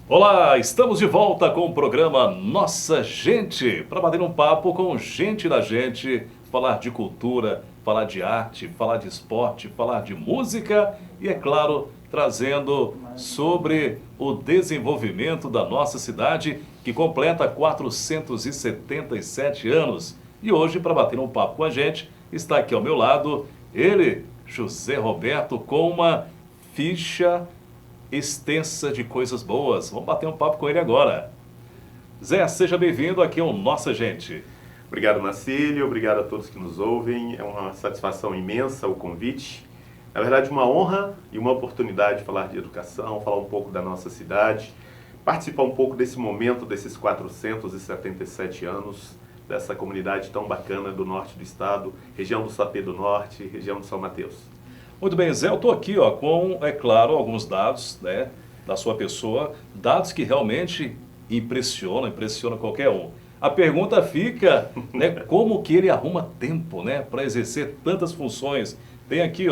Olá, estamos de volta com o programa Nossa Gente, para bater um papo com gente da gente, falar de cultura, falar de arte, falar de esporte, falar de música e, é claro, trazendo sobre o desenvolvimento da nossa cidade, que completa 477 anos. E hoje, para bater um papo com a gente, está aqui ao meu lado ele, José Roberto, com uma ficha extensa de coisas boas. Vamos bater um papo com ele agora. Zé, seja bem-vindo aqui ao Nossa Gente. Obrigado, Marcílio. Obrigado a todos que nos ouvem. É uma satisfação imensa o convite. Na verdade, uma honra e uma oportunidade de falar de educação, falar um pouco da nossa cidade, participar um pouco desse momento, desses 477 anos, dessa comunidade tão bacana do norte do estado, região do Sapê do Norte, região de São Mateus. Muito bem, Zé, eu estou aqui com, é claro, alguns dados, né, da sua pessoa, dados que realmente impressionam qualquer um. A pergunta fica, né, como que ele arruma tempo, né, para exercer tantas funções? Tem aqui,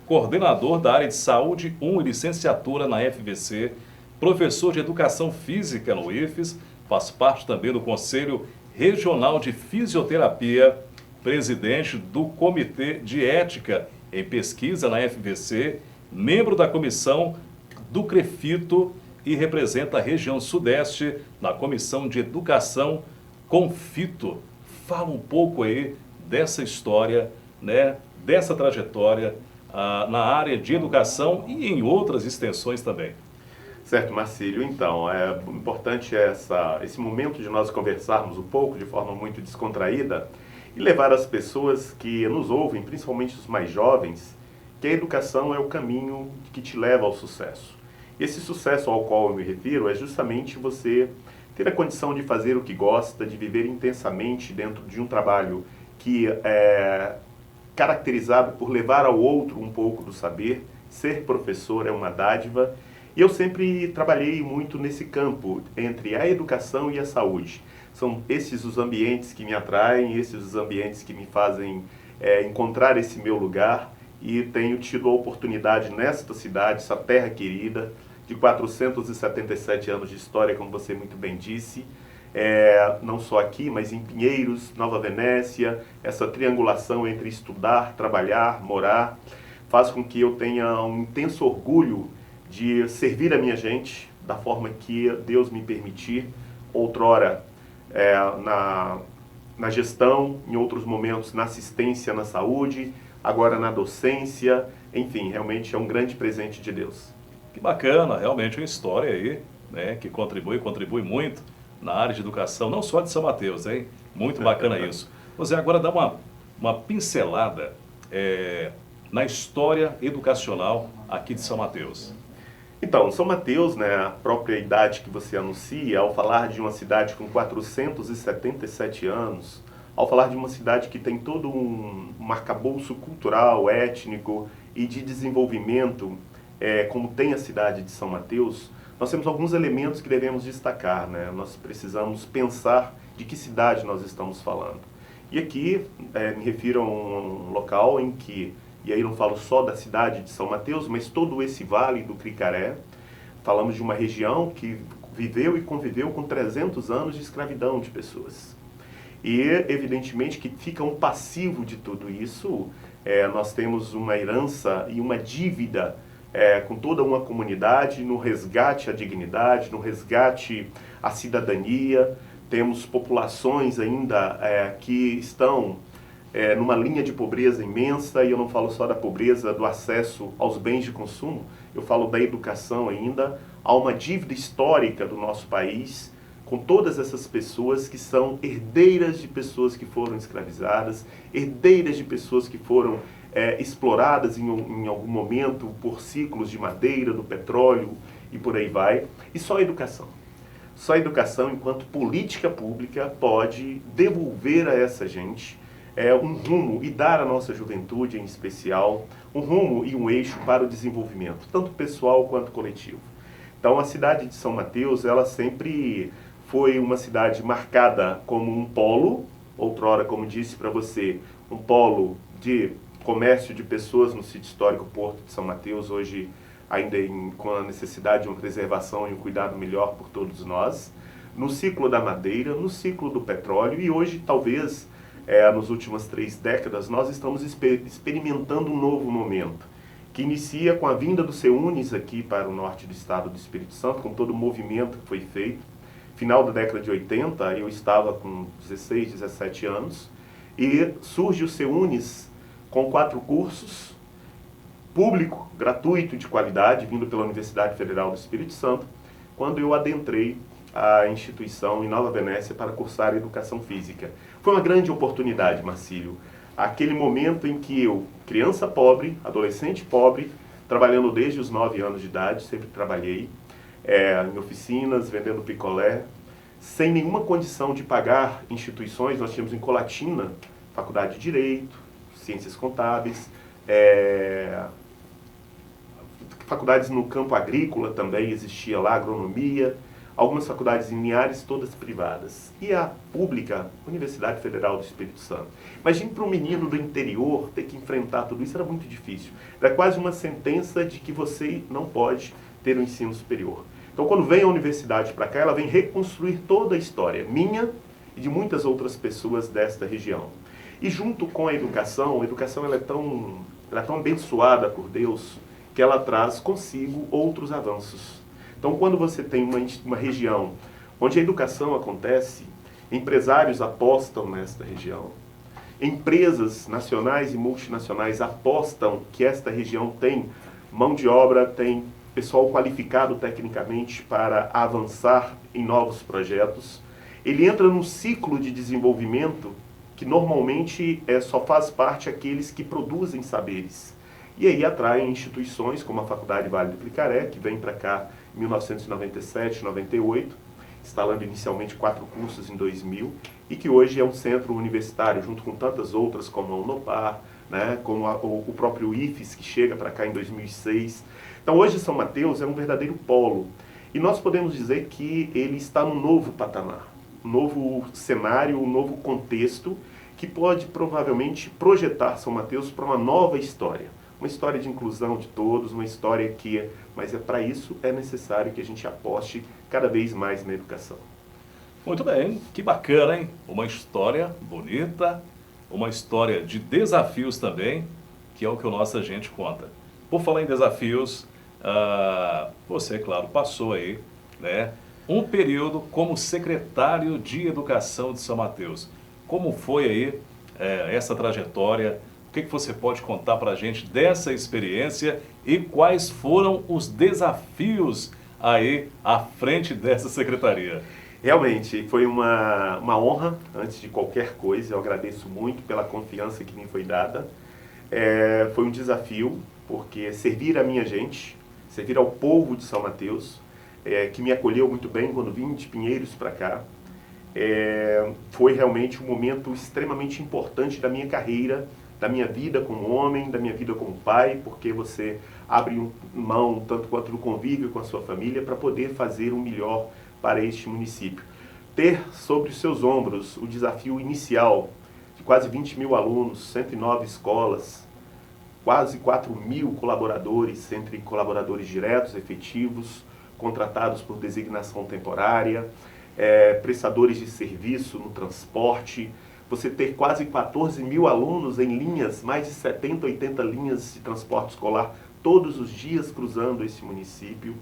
coordenador da área de saúde 1 e licenciatura na FVC, professor de educação física no IFES, faz parte também do Conselho Regional de Fisioterapia, presidente do Comitê de Ética em Pesquisa na FVC, membro da comissão do CREFITO e representa a região sudeste na Comissão de Educação Confito. Fala um pouco aí dessa história, né, dessa trajetória na área de educação e em outras extensões também. Certo, Marcílio. Então, é importante esse momento de nós conversarmos um pouco de forma muito descontraída e levar as pessoas que nos ouvem, principalmente os mais jovens, que a educação é o caminho que te leva ao sucesso. E esse sucesso ao qual eu me refiro é justamente você ter a condição de fazer o que gosta, de viver intensamente dentro de um trabalho que é caracterizado por levar ao outro um pouco do saber. Ser professor é uma dádiva. E eu sempre trabalhei muito nesse campo, entre a educação e a saúde. São esses os ambientes que me atraem, esses os ambientes que me fazem encontrar esse meu lugar. E tenho tido a oportunidade nesta cidade, essa terra querida, de 477 anos de história, como você muito bem disse, não só aqui, mas em Pinheiros, Nova Venécia, essa triangulação entre estudar, trabalhar, morar, faz com que eu tenha um intenso orgulho de servir a minha gente da forma que Deus me permitir, outrora na gestão, em outros momentos na assistência, na saúde, agora na docência, enfim, realmente é um grande presente de Deus. Que bacana, realmente uma história aí, né, que contribui muito na área de educação, não só de São Mateus, hein? Muito bacana isso. Você agora dá uma pincelada na história educacional aqui de São Mateus. Então, São Mateus, né, a própria idade que você anuncia, ao falar de uma cidade com 477 anos, ao falar de uma cidade que tem todo um arcabouço cultural, étnico e de desenvolvimento, como tem a cidade de São Mateus, nós temos alguns elementos que devemos destacar, né? Nós precisamos pensar de que cidade nós estamos falando. E aqui me refiro a um local em que, e aí não falo só da cidade de São Mateus, mas todo esse vale do Cricaré. Falamos de uma região que viveu e conviveu com 300 anos de escravidão de pessoas. E, evidentemente, que fica um passivo de tudo isso, nós temos uma herança e uma dívida com toda uma comunidade no resgate à dignidade, no resgate à cidadania. Temos populações ainda que estão numa linha de pobreza imensa, e eu não falo só da pobreza do acesso aos bens de consumo, eu falo da educação ainda. Há uma dívida histórica do nosso país com todas essas pessoas que são herdeiras de pessoas que foram escravizadas, herdeiras de pessoas que foram exploradas em algum momento por ciclos de madeira, do petróleo e por aí vai. E só a educação. Só a educação, enquanto política pública, pode devolver a essa gente um rumo e dar à nossa juventude, em especial, um rumo e um eixo para o desenvolvimento, tanto pessoal quanto coletivo. Então, a cidade de São Mateus, ela sempre foi uma cidade marcada como um polo, outrora, como disse para você, um polo de comércio de pessoas no sítio histórico Porto de São Mateus, hoje ainda com a necessidade de uma preservação e um cuidado melhor por todos nós, no ciclo da madeira, no ciclo do petróleo, e hoje, talvez, nas últimas 3 décadas, nós estamos experimentando um novo momento, que inicia com a vinda do CEUNES aqui para o norte do estado do Espírito Santo, com todo o movimento que foi feito. Final da década de 80, eu estava com 16, 17 anos, e surge o CEUNES com 4 cursos, público, gratuito, de qualidade, vindo pela Universidade Federal do Espírito Santo, quando eu adentrei a instituição em Nova Venécia para cursar Educação Física. Foi uma grande oportunidade, Marcílio. Aquele momento em que eu, criança pobre, adolescente pobre, trabalhando desde os 9 anos de idade, sempre trabalhei em oficinas, vendendo picolé, sem nenhuma condição de pagar instituições. Nós tínhamos em Colatina, Faculdade de Direito, Ciências Contábeis, faculdades no campo agrícola também existia lá, agronomia, algumas faculdades em Linhares, todas privadas. E a pública, Universidade Federal do Espírito Santo. Imagine para um menino do interior ter que enfrentar tudo isso, era muito difícil. Era quase uma sentença de que você não pode ter um ensino superior. Então, quando vem a universidade para cá, ela vem reconstruir toda a história, minha e de muitas outras pessoas desta região. E junto com a educação ela é tão abençoada por Deus, que ela traz consigo outros avanços. Então, quando você tem uma região onde a educação acontece, empresários apostam nesta região. Empresas nacionais e multinacionais apostam que esta região tem mão de obra, tem pessoal qualificado tecnicamente para avançar em novos projetos. Ele entra num ciclo de desenvolvimento que normalmente só faz parte aqueles que produzem saberes. E aí atraem instituições como a Faculdade Vale do Plicaré, que vem para cá em 1997, 98, instalando inicialmente 4 cursos em 2000, e que hoje é um centro universitário, junto com tantas outras, como a Unopar, né, como o próprio IFES, que chega para cá em 2006. Então hoje São Mateus é um verdadeiro polo, e nós podemos dizer que ele está num novo patamar, um novo cenário, um novo contexto, que pode provavelmente projetar São Mateus para uma nova história. Uma história de inclusão de todos, uma história mas para isso é necessário que a gente aposte cada vez mais na educação. Muito bem, que bacana, hein? Uma história bonita, uma história de desafios também, que é o que o nosso agente conta. Por falar em desafios, você, claro, passou aí, né, um período como secretário de Educação de São Mateus. Como foi aí essa trajetória? O que você pode contar para a gente dessa experiência e quais foram os desafios aí à frente dessa secretaria? Realmente, foi uma honra, antes de qualquer coisa. Eu agradeço muito pela confiança que me foi dada. Foi um desafio, porque servir a minha gente, servir ao povo de São Mateus, que me acolheu muito bem quando vim de Pinheiros para cá, foi realmente um momento extremamente importante da minha carreira, da minha vida como homem, da minha vida como pai, porque você abre mão tanto quanto do convívio com a sua família para poder fazer o melhor para este município. Ter sobre os seus ombros o desafio inicial de quase 20 mil alunos, 109 escolas, quase 4 mil colaboradores, entre colaboradores diretos, efetivos, contratados por designação temporária, prestadores de serviço no transporte, você ter quase 14 mil alunos em linhas, mais de 70, 80 linhas de transporte escolar, todos os dias cruzando esse município,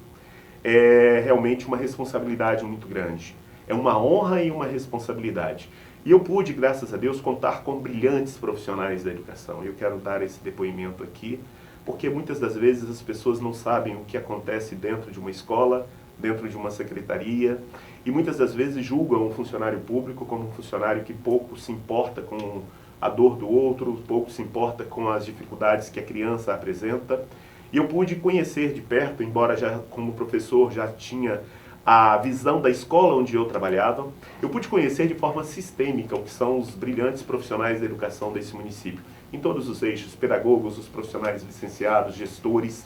é realmente uma responsabilidade muito grande. É uma honra e uma responsabilidade. E eu pude, graças a Deus, contar com brilhantes profissionais da educação. Eu quero dar esse depoimento aqui, porque muitas das vezes as pessoas não sabem o que acontece dentro de uma escola, dentro de uma secretaria, e muitas das vezes julgam um funcionário público como um funcionário que pouco se importa com a dor do outro, pouco se importa com as dificuldades que a criança apresenta. E eu pude conhecer de perto, embora já como professor já tinha a visão da escola onde eu trabalhava, eu pude conhecer de forma sistêmica o que são os brilhantes profissionais da educação desse município, em todos os eixos, pedagogos, os profissionais licenciados, gestores.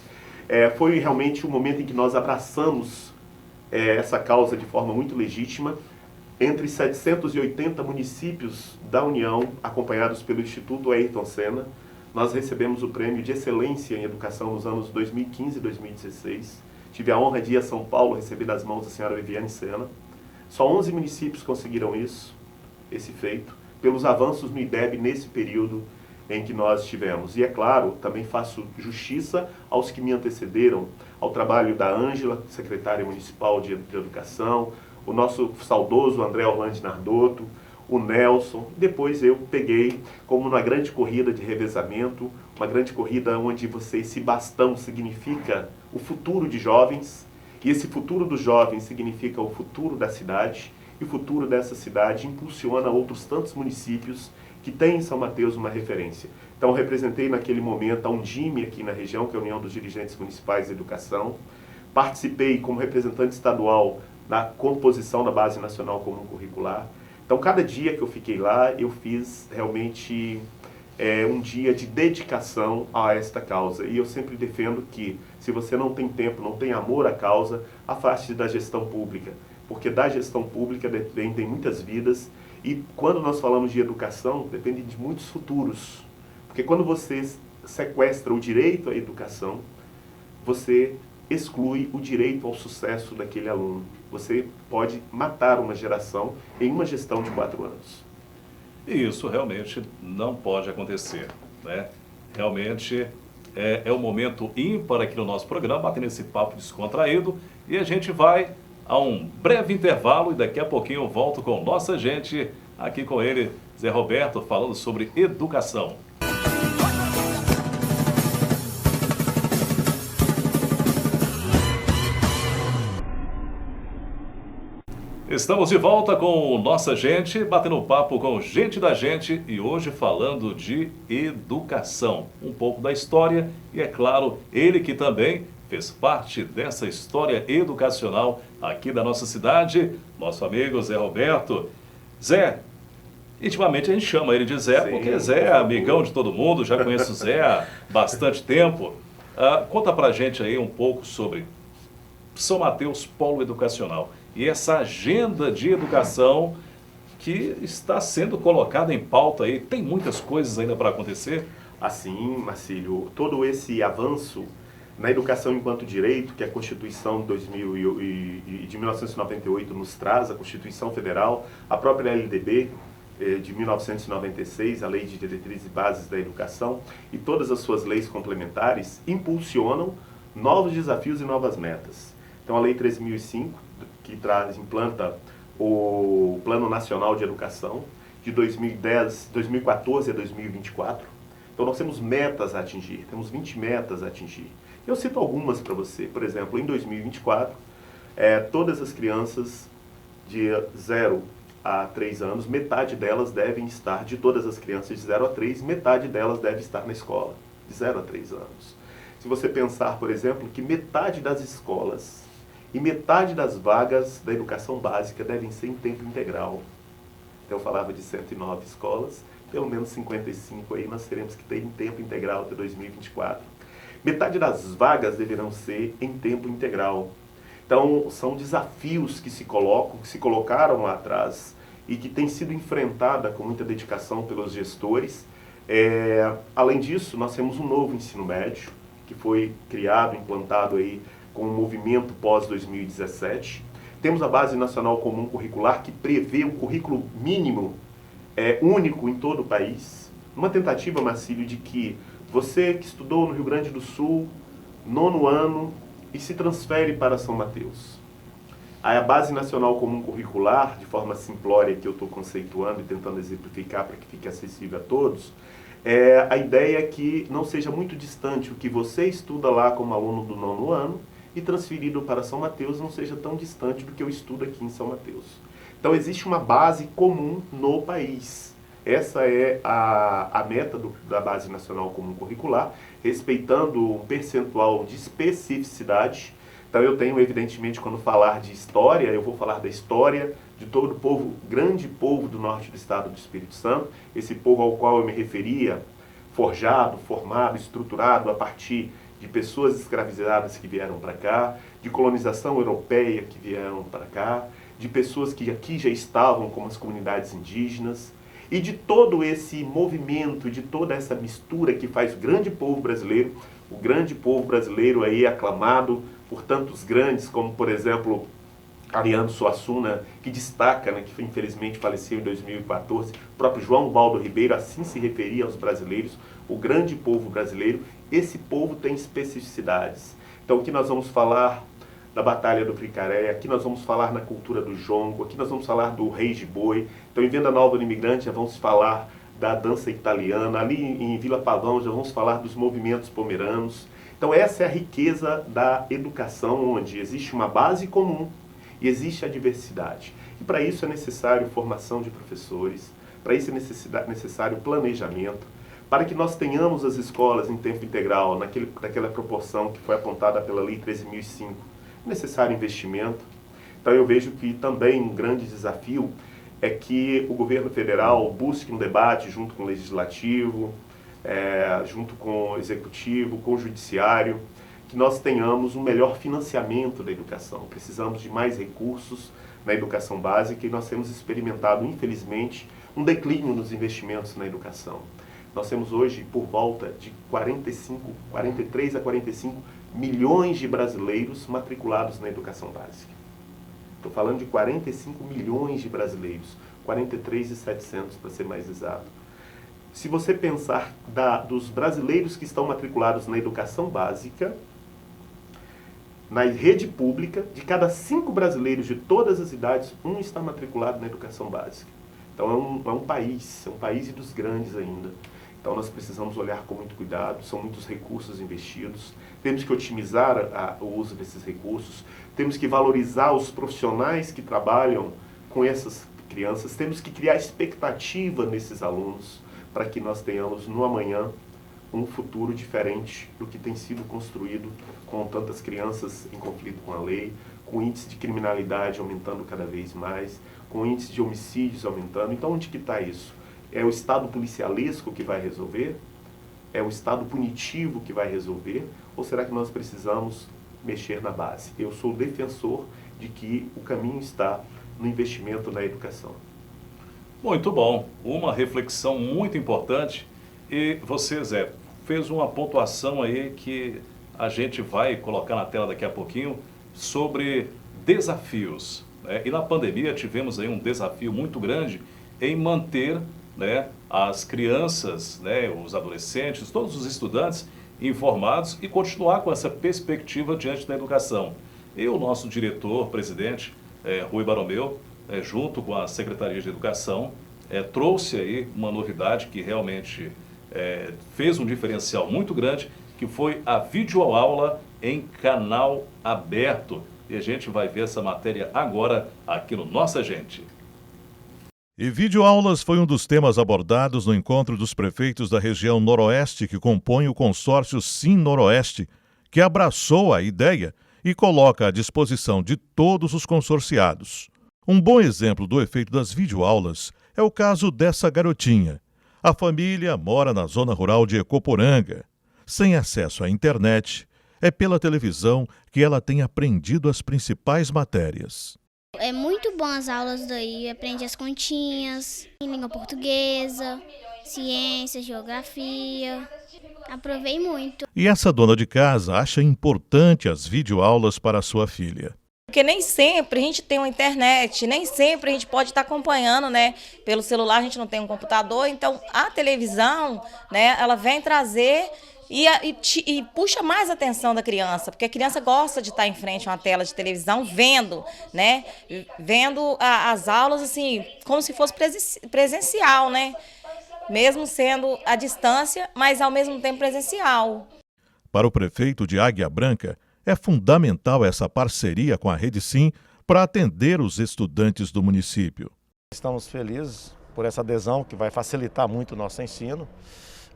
Foi realmente um momento em que nós abraçamos essa causa de forma muito legítima, entre 780 municípios da União, acompanhados pelo Instituto Ayrton Senna, nós recebemos o prêmio de excelência em educação nos anos 2015 e 2016. Tive a honra de ir a São Paulo receber das mãos da senhora Viviane Sena. Só 11 municípios conseguiram esse feito, pelos avanços no IDEB nesse período em que nós estivemos. E é claro, também faço justiça aos que me antecederam, ao trabalho da Ângela, secretária municipal de Educação, o nosso saudoso André Orlando Nardotto, o Nelson. Depois eu peguei como uma grande corrida de revezamento, uma grande corrida onde esse bastão significa o futuro de jovens, e esse futuro dos jovens significa o futuro da cidade, e o futuro dessa cidade impulsiona outros tantos municípios que têm em São Mateus uma referência. Então eu representei naquele momento a Undime aqui na região, que é a União dos Dirigentes Municipais de Educação. Participei como representante estadual da composição da Base Nacional Comum Curricular. Então cada dia que eu fiquei lá, eu fiz realmente um dia de dedicação a esta causa. E eu sempre defendo que, se você não tem tempo, não tem amor à causa, afaste-se da gestão pública. Porque da gestão pública dependem muitas vidas. E quando nós falamos de educação, depende de muitos futuros. Porque quando você sequestra o direito à educação, você exclui o direito ao sucesso daquele aluno. Você pode matar uma geração em uma gestão de 4 anos. E isso realmente não pode acontecer, né? Realmente é um momento ímpar aqui no nosso programa, batendo esse papo descontraído, e a gente vai a um breve intervalo e daqui a pouquinho eu volto com nossa gente, aqui com ele, Zé Roberto, falando sobre educação. Estamos de volta com nossa gente, batendo um papo com gente da gente e hoje falando de educação, um pouco da história e, é claro, ele que também fez parte dessa história educacional aqui da nossa cidade, nosso amigo Zé Roberto. Zé, intimamente a gente chama ele de Zé, porque Zé é amigão de todo mundo, já conheço o Zé há bastante tempo. Conta pra gente aí um pouco sobre São Mateus Polo Educacional e essa agenda de educação que está sendo colocada em pauta aí. Tem muitas coisas ainda para acontecer? Assim, Marcílio, todo esse avanço na educação enquanto direito, que a Constituição de 1998 nos traz, a Constituição Federal, a própria LDB de 1996, a Lei de Diretrizes e Bases da Educação, e todas as suas leis complementares impulsionam novos desafios e novas metas. Então a Lei 13.005, que implanta o Plano Nacional de Educação de 2014 a 2024. Então nós temos metas a atingir, temos 20 metas a atingir. Eu cito algumas para você. Por exemplo, em 2024, todas as crianças de 0 a 3 anos, metade delas devem estar, de todas as crianças de 0 a 3, metade delas deve estar na escola, de 0 a 3 anos. Se você pensar, por exemplo, que metade das escolas e metade das vagas da educação básica devem ser em tempo integral. Então eu falava de 109 escolas, pelo menos 55 aí nós teremos que ter em tempo integral até 2024. Metade das vagas deverão ser em tempo integral. Então são desafios que se colocaram lá atrás e que têm sido enfrentada com muita dedicação pelos gestores. Além disso, nós temos um novo ensino médio, que foi criado, implantado aí com o movimento pós-2017. Temos a Base Nacional Comum Curricular, que prevê um currículo mínimo único em todo o país. Uma tentativa, Marcílio, de que você que estudou no Rio Grande do Sul, 9º ano, e se transfere para São Mateus. A Base Nacional Comum Curricular, de forma simplória que eu estou conceituando e tentando exemplificar para que fique acessível a todos, a ideia é que não seja muito distante o que você estuda lá como aluno do 9º ano e transferido para São Mateus não seja tão distante do que eu estudo aqui em São Mateus. Então existe uma base comum no país. Essa é a meta da Base Nacional Comum Curricular, respeitando um percentual de especificidade. Então eu tenho, evidentemente, quando falar de história, eu vou falar da história de todo o povo, grande povo do norte do estado do Espírito Santo, esse povo ao qual eu me referia, forjado, formado, estruturado a partir de pessoas escravizadas que vieram para cá, de colonização europeia que vieram para cá, de pessoas que aqui já estavam como as comunidades indígenas. e de todo esse movimento, de toda essa mistura que faz o grande povo brasileiro. O grande povo brasileiro aí aclamado por tantos grandes, como por exemplo Ariano Suassuna, que destaca, né, que infelizmente faleceu em 2014, o próprio João Baldo Ribeiro assim se referia aos brasileiros, o grande povo brasileiro. Esse povo tem especificidades. Então aqui nós vamos falar da Batalha do Cricaré, aqui nós vamos falar na cultura do jongo, aqui nós vamos falar do Rei de Boi. Então em Venda Nova do Imigrante já vamos falar da dança italiana, ali em Vila Pavão já vamos falar dos movimentos pomeranos. Então essa é a riqueza da educação, onde existe uma base comum e existe a diversidade. E para isso é necessário formação de professores, para isso é necessário planejamento, para que nós tenhamos as escolas em tempo integral, naquela proporção que foi apontada pela Lei 13.005, é necessário investimento. Então eu vejo que também um grande desafio é que o governo federal busque um debate junto com o legislativo, junto com o executivo, com o judiciário, que nós tenhamos um melhor financiamento da educação. Precisamos de mais recursos na educação básica e nós temos experimentado, infelizmente, um declínio nos investimentos na educação. Nós temos hoje por volta de 43 a 45 milhões de brasileiros matriculados na educação básica. Estou falando de 45 milhões de brasileiros, 43.700 para ser mais exato. Se você pensar dos brasileiros que estão matriculados na educação básica, na rede pública, de cada 5 brasileiros de todas as idades, 1 está matriculado na educação básica. Então é um país e dos grandes ainda. Então nós precisamos olhar com muito cuidado, são muitos recursos investidos, temos que otimizar o uso desses recursos, temos que valorizar os profissionais que trabalham com essas crianças, temos que criar expectativa nesses alunos para que nós tenhamos no amanhã um futuro diferente do que tem sido construído com tantas crianças em conflito com a lei, com o índice de criminalidade aumentando cada vez mais, com o índice de homicídios aumentando. Então onde que está isso? É o Estado policialesco que vai resolver? É o Estado punitivo que vai resolver? Ou será que nós precisamos mexer na base? Eu sou defensor de que o caminho está no investimento na educação. Muito bom. Uma reflexão muito importante. E você, Zé, fez uma pontuação aí que a gente vai colocar na tela daqui a pouquinho sobre desafios, né? E na pandemia tivemos aí um desafio muito grande em manter, né, as crianças, né, os adolescentes, todos os estudantes informados e continuar com essa perspectiva diante da educação. E o nosso diretor, presidente, Rui Baromeu, junto com a Secretaria de Educação, trouxe aí uma novidade que realmente fez um diferencial muito grande, que foi a videoaula em canal aberto. E a gente vai ver essa matéria agora aqui no Nossa Gente. E videoaulas foi um dos temas abordados no encontro dos prefeitos da região Noroeste que compõe o consórcio Sim Noroeste, que abraçou a ideia e coloca à disposição de todos os consorciados. Um bom exemplo do efeito das videoaulas é o caso dessa garotinha. A família mora na zona rural de Ecoporanga. Sem acesso à internet, é pela televisão que ela tem aprendido as principais matérias. É muito bom as aulas daí, aprende as continhas, língua portuguesa, ciência, geografia, aprovei muito. E essa dona de casa acha importante as videoaulas para a sua filha. Porque nem sempre a gente tem uma internet, nem sempre a gente pode estar acompanhando, né? Pelo celular a gente não tem um computador, então a televisão, né, ela vem trazer e puxa mais a atenção da criança, porque a criança gosta de estar em frente a uma tela de televisão, vendo, né? Vendo as aulas assim, como se fosse presencial, né? Mesmo sendo à distância, mas ao mesmo tempo presencial. Para o prefeito de Águia Branca, é fundamental essa parceria com a Rede Sim para atender os estudantes do município. Estamos felizes por essa adesão que vai facilitar muito o nosso ensino.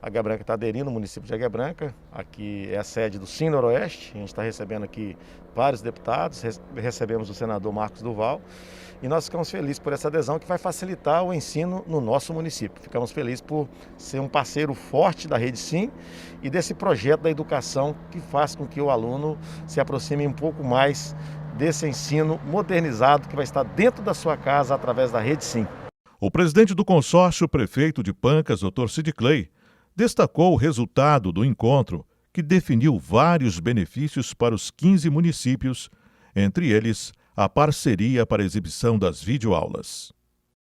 A Águia Branca está aderindo ao município de Águia Branca, aqui é a sede do Sim Noroeste, a gente está recebendo aqui vários deputados, recebemos o senador Marcos Duval e nós ficamos felizes por essa adesão que vai facilitar o ensino no nosso município. Ficamos felizes por ser um parceiro forte da Rede Sim e desse projeto da educação que faz com que o aluno se aproxime um pouco mais desse ensino modernizado que vai estar dentro da sua casa através da Rede Sim. O presidente do consórcio, prefeito de Pancas, Dr. Cid Clay, destacou o resultado do encontro, que definiu vários benefícios para os 15 municípios, entre eles a parceria para a exibição das videoaulas.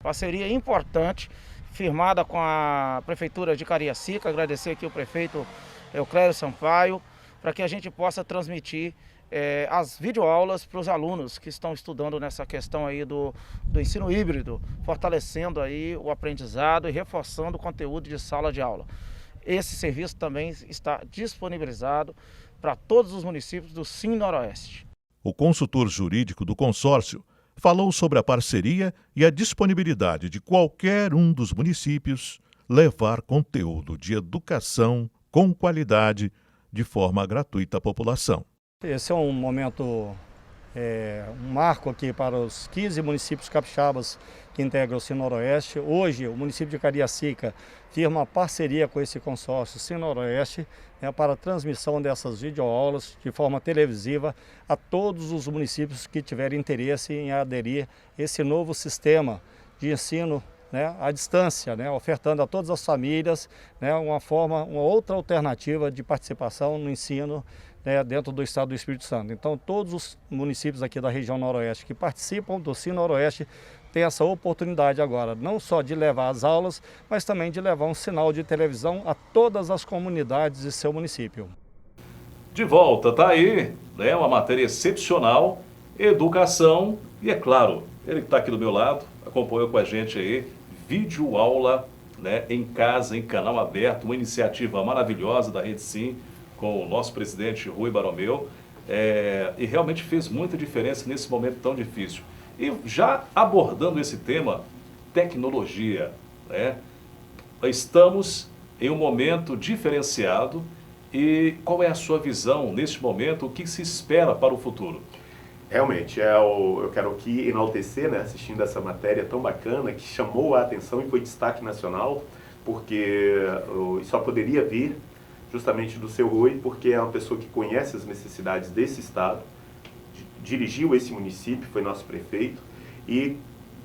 Parceria importante, firmada com a Prefeitura de Cariacica. Agradecer aqui o prefeito Euclério Sampaio, para que a gente possa transmitir as videoaulas para os alunos que estão estudando nessa questão aí do ensino híbrido, fortalecendo aí o aprendizado e reforçando o conteúdo de sala de aula. Esse serviço também está disponibilizado para todos os municípios do Sim Noroeste. O consultor jurídico do consórcio falou sobre a parceria e a disponibilidade de qualquer um dos municípios levar conteúdo de educação com qualidade de forma gratuita à população. Esse é um momento, um marco aqui para os 15 municípios capixabas que integram o Sim Noroeste. Hoje, o município de Cariacica firma uma parceria com esse consórcio Sim Noroeste, para a transmissão dessas videoaulas de forma televisiva a todos os municípios que tiverem interesse em aderir a esse novo sistema de ensino à distância, ofertando a todas as famílias uma outra alternativa de participação no ensino dentro do estado do Espírito Santo. Então, todos os municípios aqui da região noroeste que participam do Sim Noroeste têm essa oportunidade agora, não só de levar as aulas, mas também de levar um sinal de televisão a todas as comunidades de seu município. De volta, tá aí, uma matéria excepcional, educação, e é claro, ele que está aqui do meu lado, acompanhou com a gente aí, videoaula, em casa, em canal aberto, uma iniciativa maravilhosa da Rede Sim, com o nosso presidente Rui Baromeu, e realmente fez muita diferença nesse momento tão difícil. E já abordando esse tema, tecnologia, estamos em um momento diferenciado, e qual é a sua visão neste momento, o que se espera para o futuro? Realmente, eu quero aqui enaltecer, assistindo essa matéria tão bacana, que chamou a atenção e foi destaque nacional, porque só poderia vir justamente do seu Rui, porque é uma pessoa que conhece as necessidades desse estado, dirigiu esse município, foi nosso prefeito, e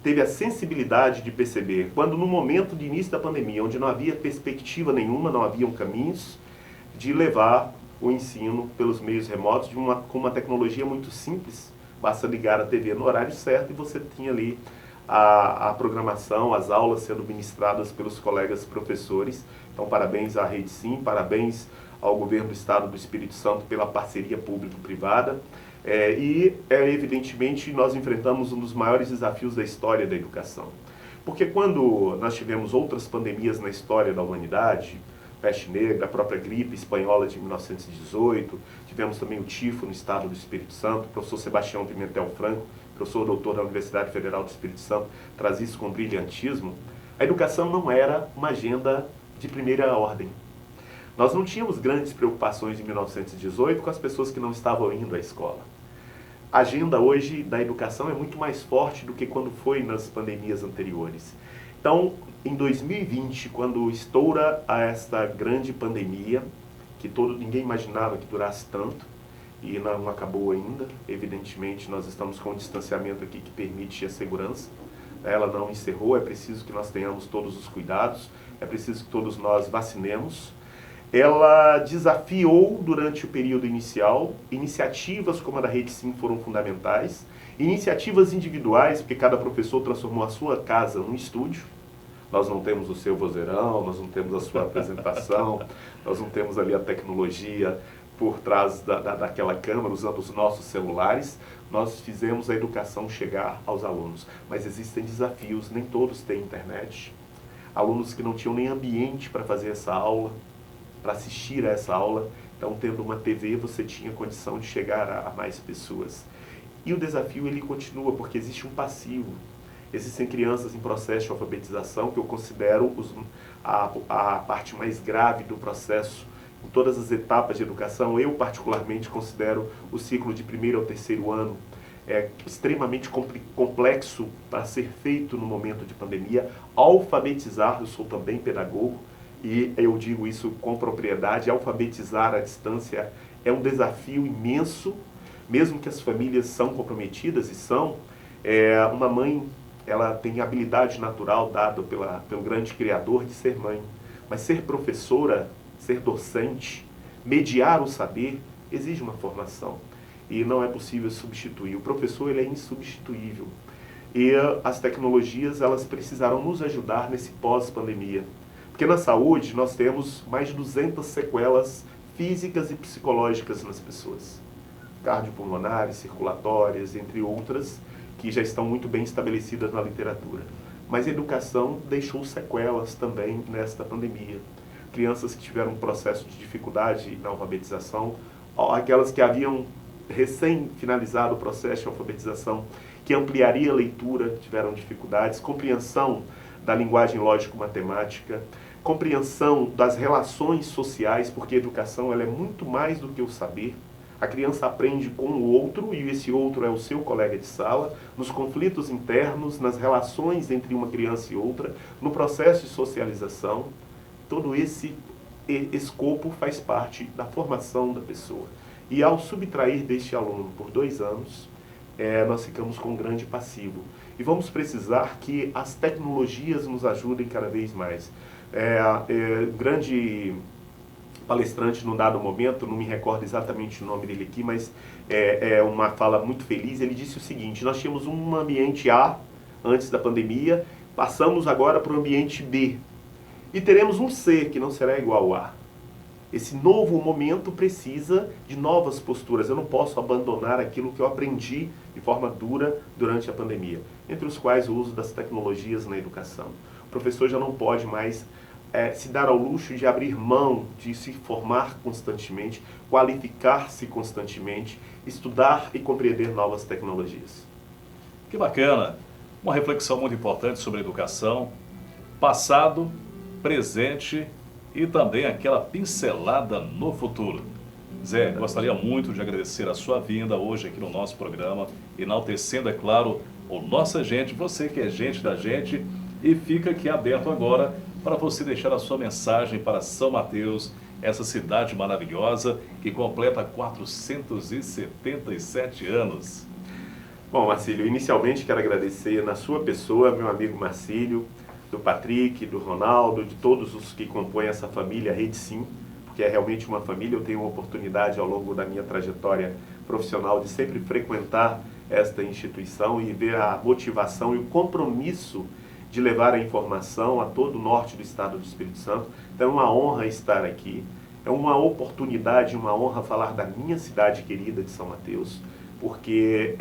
teve a sensibilidade de perceber, quando no momento de início da pandemia, onde não havia perspectiva nenhuma, não haviam caminhos, de levar o ensino pelos meios remotos com uma tecnologia muito simples. Basta ligar a TV no horário certo e você tinha ali a programação, as aulas sendo ministradas pelos colegas professores. Então, parabéns à Rede Sim, parabéns ao Governo do Estado do Espírito Santo pela parceria público-privada. Evidentemente, nós enfrentamos um dos maiores desafios da história da educação. Porque quando nós tivemos outras pandemias na história da humanidade, peste negra, a própria gripe espanhola de 1918, tivemos também o tifo no estado do Espírito Santo, o professor Sebastião Pimentel Franco, professor doutor da Universidade Federal do Espírito Santo, traz isso com brilhantismo. A educação não era uma agenda de primeira ordem. Nós não tínhamos grandes preocupações em 1918 com as pessoas que não estavam indo à escola. A agenda hoje da educação é muito mais forte do que quando foi nas pandemias anteriores. Então, em 2020, quando estoura esta grande pandemia, que ninguém imaginava que durasse tanto, e não acabou ainda, evidentemente nós estamos com um distanciamento aqui que permite a segurança, ela não encerrou, é preciso que nós tenhamos todos os cuidados, é preciso que todos nós vacinemos. Ela desafiou durante o período inicial, iniciativas como a da Rede Sim foram fundamentais, iniciativas individuais, porque cada professor transformou a sua casa num estúdio. Nós não temos o seu vozeirão, nós não temos a sua apresentação, nós não temos ali a tecnologia por trás daquela câmera, usando os nossos celulares. Nós fizemos a educação chegar aos alunos. Mas existem desafios, nem todos têm internet. Alunos que não tinham nem ambiente para fazer essa aula, para assistir a essa aula. Então, tendo uma TV, você tinha condição de chegar a mais pessoas. E o desafio, ele continua, porque existe um passivo. Existem crianças em processo de alfabetização, que eu considero a parte mais grave do processo. Em todas as etapas de educação, eu particularmente considero o ciclo de 1º ao 3º ano extremamente complexo para ser feito no momento de pandemia. Alfabetizar, eu sou também pedagogo, e eu digo isso com propriedade, alfabetizar à distância é um desafio imenso, mesmo que as famílias são comprometidas, e são. Uma mãe ela tem habilidade natural dada pelo grande Criador de ser mãe. Mas ser professora, ser docente, mediar o saber, exige uma formação. E não é possível substituir. O professor, ele é insubstituível. E as tecnologias, elas precisarão nos ajudar nesse pós-pandemia. Porque na saúde, nós temos mais de 200 sequelas físicas e psicológicas nas pessoas. Cardiopulmonares, circulatórias, entre outras, que já estão muito bem estabelecidas na literatura. Mas a educação deixou sequelas também nesta pandemia. Crianças que tiveram um processo de dificuldade na alfabetização, aquelas que haviam recém-finalizado o processo de alfabetização, que ampliaria a leitura, tiveram dificuldades, compreensão da linguagem lógico-matemática, compreensão das relações sociais, porque a educação ela é muito mais do que o saber. A criança aprende com o outro, e esse outro é o seu colega de sala, nos conflitos internos, nas relações entre uma criança e outra, no processo de socialização. Todo esse escopo faz parte da formação da pessoa. E ao subtrair deste aluno por 2 anos, nós ficamos com um grande passivo. E vamos precisar que as tecnologias nos ajudem cada vez mais. Grande palestrante num dado momento, não me recordo exatamente o nome dele aqui, mas é uma fala muito feliz, ele disse o seguinte: nós tínhamos um ambiente A antes da pandemia, passamos agora para o ambiente B, e teremos um C que não será igual ao A. Esse novo momento precisa de novas posturas. Eu não posso abandonar aquilo que eu aprendi de forma dura durante a pandemia, entre os quais o uso das tecnologias na educação. O professor já não pode mais se dar ao luxo de abrir mão, de se formar constantemente, qualificar-se constantemente, estudar e compreender novas tecnologias. Que bacana! Uma reflexão muito importante sobre a educação, passado, presente e também aquela pincelada no futuro. Zé, gostaria muito de agradecer a sua vinda hoje aqui no nosso programa, enaltecendo, é claro, o nossa gente, você que é gente da gente, e fica aqui aberto agora para você deixar a sua mensagem para São Mateus, essa cidade maravilhosa que completa 477 anos. Bom, Marcílio, inicialmente quero agradecer na sua pessoa, meu amigo Marcílio, do Patrick, do Ronaldo, de todos os que compõem essa família Rede Sim, porque é realmente uma família. Eu tenho uma oportunidade ao longo da minha trajetória profissional de sempre frequentar esta instituição e ver a motivação e o compromisso de levar a informação a todo o norte do estado do Espírito Santo. Então é uma honra estar aqui, é uma oportunidade, uma honra falar da minha cidade querida de São Mateus, porque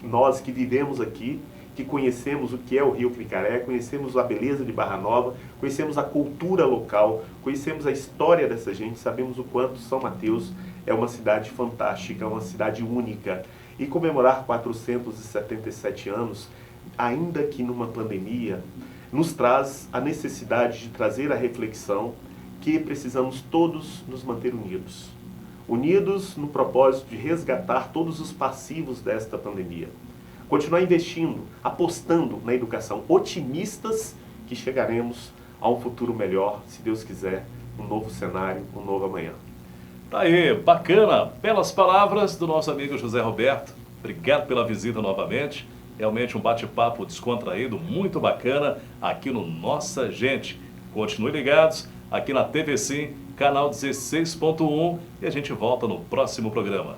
nós que vivemos aqui, que conhecemos o que é o Rio Cricaré, conhecemos a beleza de Barra Nova, conhecemos a cultura local, conhecemos a história dessa gente, sabemos o quanto São Mateus é uma cidade fantástica, uma cidade única. E comemorar 477 anos, ainda que numa pandemia, nos traz a necessidade de trazer a reflexão que precisamos todos nos manter unidos. Unidos no propósito de resgatar todos os passivos desta pandemia. Continuar investindo, apostando na educação, otimistas que chegaremos a um futuro melhor, se Deus quiser, um novo cenário, um novo amanhã. Tá aí, bacana, belas palavras do nosso amigo José Roberto. Obrigado pela visita novamente. Realmente um bate-papo descontraído, muito bacana aqui no Nossa Gente. Continue ligados aqui na TV Sim, canal 16.1, e a gente volta no próximo programa.